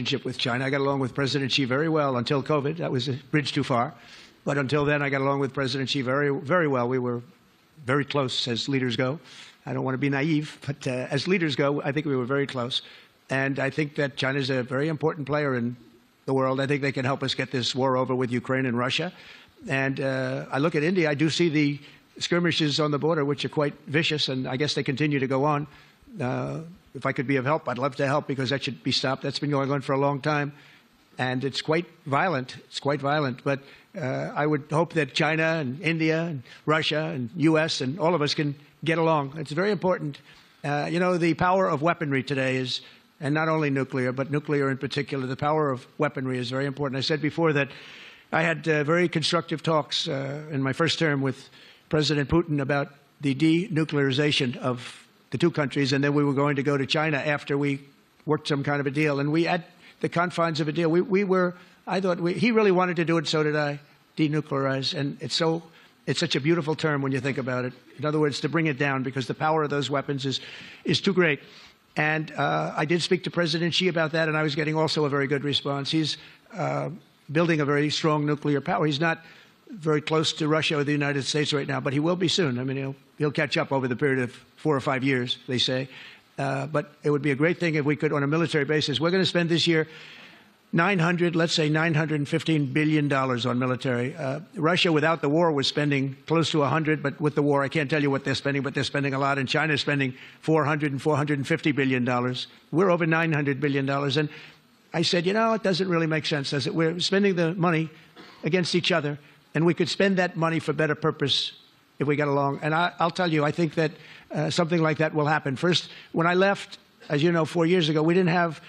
relationship with China. I got along with President Xi very well until COVID. That was a bridge too far. But until then, I got along with President Xi very, very well. We were very close as leaders go. I don't want to be naive, but as leaders go, I think we were very close. And I think that China is a very important player in the world. I think they can help us get this war over with Ukraine and Russia. And I look at India. I do see the skirmishes on the border, which are quite vicious, and I guess they continue to go on. If I could be of help, I'd love to help, because that should be stopped. That's been going on for a long time, and it's quite violent. It's quite violent. But I would hope that China and India and Russia and U.S. and all of us can get along. It's very important. You know, the power of weaponry today is, and not only nuclear, but nuclear in particular, the power of weaponry is very important. I said before that I had very constructive talks in my first term with President Putin about the denuclearization of the two countries, and then we were going to go to China after we worked some kind of a deal. And we, at the confines of a deal, I thought he really wanted to do it, so did I, denuclearize. And it's such a beautiful term when you think about it. In other words, to bring it down, because the power of those weapons is too great. And I did speak to President Xi about that, and I was getting also a very good response. He's building a very strong nuclear power. He's not very close to Russia or the United States right now, but he will be soon. I mean, he'll catch up over the period of 4 or 5 years, they say. But it would be a great thing if we could, on a military basis. We're going to spend this year let's say $915 billion on military. Russia, without the war, was spending close to 100, but with the war, I can't tell you what they're spending, but they're spending a lot. And China is spending $400 and $450 billion. We're over $900 billion. And I said, you know, it doesn't really make sense, does it? We're spending the money against each other, and we could spend that money for better purpose if we got along. And I'll tell you, I think that something like that will happen. First, when I left, as you know, 4 years ago, we didn't have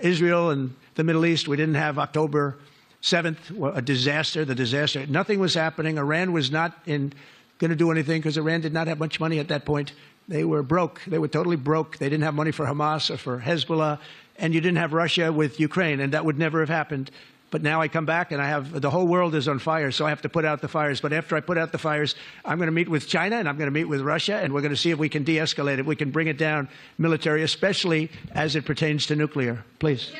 Israel and the Middle East. We didn't have October 7th, a disaster, the disaster. Nothing was happening. Iran was not going to do anything, because Iran did not have much money at that point. They were broke. They were totally broke. They didn't have money for Hamas or for Hezbollah. And you didn't have Russia with Ukraine, and that would never have happened. But now I come back, and the whole world is on fire, so I have to put out the fires. But after I put out the fires, I'm going to meet with China, and I'm going to meet with Russia, and we're going to see if we can de-escalate it. We can bring it down military, especially as it pertains to nuclear. Please.